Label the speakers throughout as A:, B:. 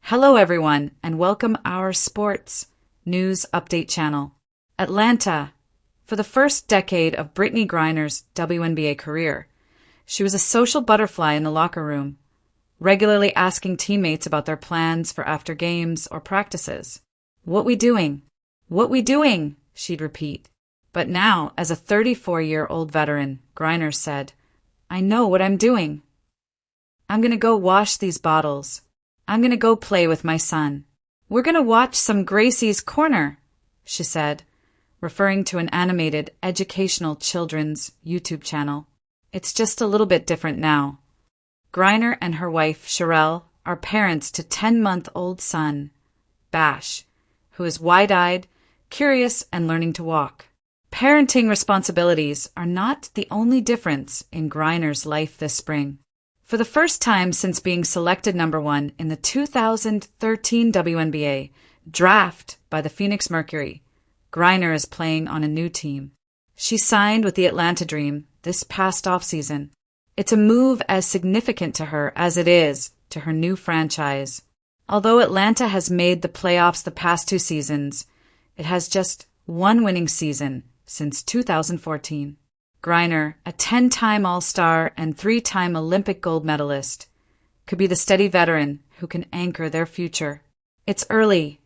A: Hello everyone, and welcome our sports news update channel. Atlanta. For the first decade of Brittney Griner's WNBA career, she was a social butterfly in the locker room, regularly asking teammates about their plans for after games or practices. "What we doing? What we doing?" she'd repeat. But now, as a 34-year-old veteran, Griner said, "I know what I'm doing. I'm gonna go wash these bottles. I'm gonna go play with my son. We're gonna watch some Gracie's Corner," she said, referring to an animated educational children's YouTube channel. It's just a little bit different now. Griner and her wife, Sherelle, are parents to 10-month-old son, Bash, who is wide-eyed, curious, and learning to walk. Parenting responsibilities are not the only difference in Griner's life this spring. For the first time since being selected number 1 in the 2013 WNBA draft by the Phoenix Mercury, Griner is playing on a new team. She signed with the Atlanta Dream this past offseason. It's a move as significant to her as it is to her new franchise. Although Atlanta has made the playoffs the past 2 seasons, it has just one winning season since 2014. Griner, a 10-time All-Star and 3-time Olympic gold medalist, could be the steady veteran who can anchor their future. It's early,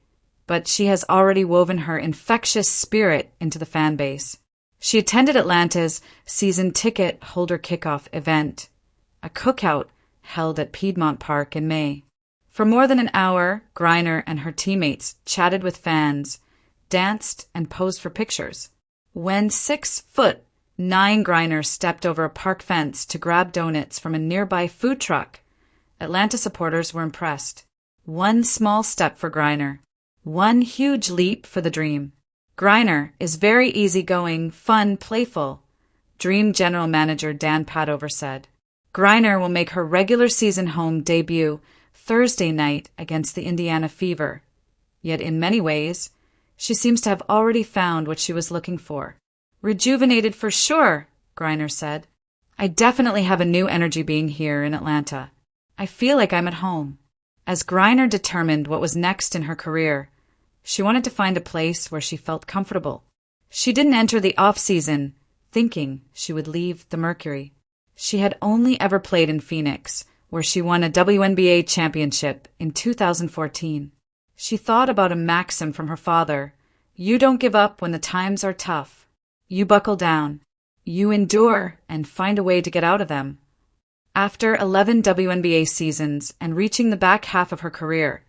A: but she has already woven her infectious spirit into the fan base. She attended Atlanta's season ticket holder kickoff event, a cookout held at Piedmont Park in May. For more than an hour, Griner and her teammates chatted with fans, danced, and posed for pictures. When 6'9" Griner stepped over a park fence to grab donuts from a nearby food truck, Atlanta supporters were impressed. One small step for Griner, one huge leap for the Dream. Griner is very easygoing, fun, playful, Dream general manager Dan Padover said. Griner will make her regular season home debut Thursday night against the Indiana Fever. Yet in many ways, she seems to have already found what she was looking for. "Rejuvenated for sure," Griner said. "I definitely have a new energy being here in Atlanta. I feel like I'm at home." As Griner determined what was next in her career, she wanted to find a place where she felt comfortable. She didn't enter the off-season thinking she would leave the Mercury. She had only ever played in Phoenix, where she won a WNBA championship in 2014. She thought about a maxim from her father: "You don't give up when the times are tough. You buckle down. You endure and find a way to get out of them." After 11 WNBA seasons and reaching the back half of her career,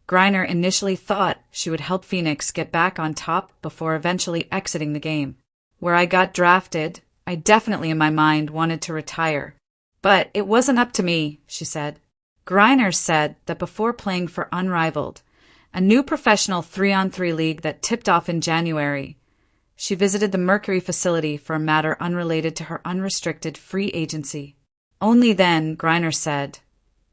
A: Griner initially thought she would help Phoenix get back on top before eventually exiting the game. "Where I got drafted, I definitely in my mind wanted to retire. But it wasn't up to me," she said. Griner said that before playing for Unrivaled, a new professional 3-on-3 league that tipped off in January, she visited the Mercury facility for a matter unrelated to her unrestricted free agency. Only then, Griner said,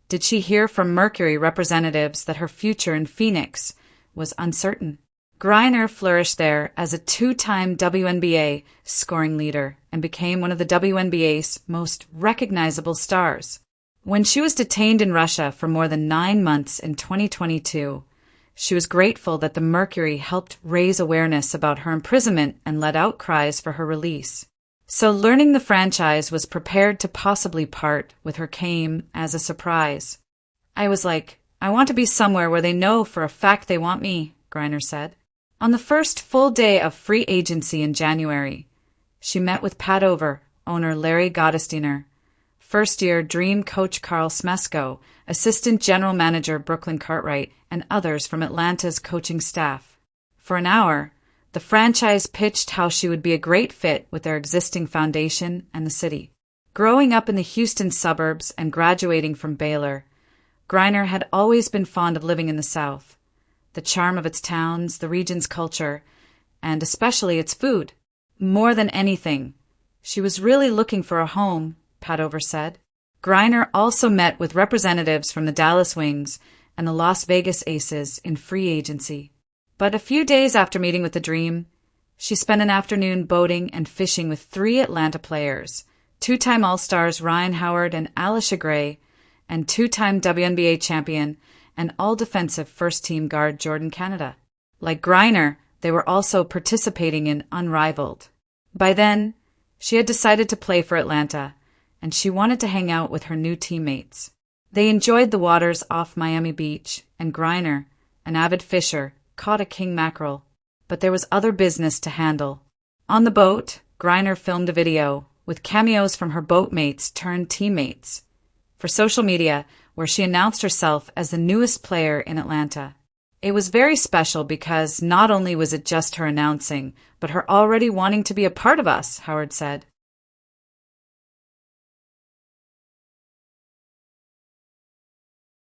A: did she hear from Mercury representatives that her future in Phoenix was uncertain. Griner flourished there as a 2-time WNBA scoring leader and became one of the WNBA's most recognizable stars. When she was detained in Russia for more than 9 months in 2022, she was grateful that the Mercury helped raise awareness about her imprisonment and led outcries for her release. So learning the franchise was prepared to possibly part with her came as a surprise. "I was like, I want to be somewhere where they know for a fact they want me," Griner said. On the first full day of free agency in January, she met with Padover owner Larry Gottesdiener, first-year Dream coach Carl Smesko, assistant general manager Brooklyn Cartwright, and others from Atlanta's coaching staff. For an hour, the franchise pitched how she would be a great fit with their existing foundation and the city. Growing up in the Houston suburbs and graduating from Baylor, Griner had always been fond of living in the South, the charm of its towns, the region's culture, and especially its food. More than anything, she was really looking for a home, Padover said. Griner also met with representatives from the Dallas Wings and the Las Vegas Aces in free agency. But a few days after meeting with the Dream, she spent an afternoon boating and fishing with 3 Atlanta players, 2-time All-Stars Ryan Howard and Alisha Gray, and 2-time WNBA champion and all-defensive first-team guard Jordan Canada. Like Griner, they were also participating in Unrivaled. By then, she had decided to play for Atlanta, and she wanted to hang out with her new teammates. They enjoyed the waters off Miami Beach, and Griner, an avid fisher, caught a king mackerel. But there was other business to handle. On the boat, Griner filmed a video with cameos from her boatmates turned teammates for social media, where she announced herself as the newest player in Atlanta. It was very special because not only was it just her announcing, but her already wanting to be a part of us, Howard said.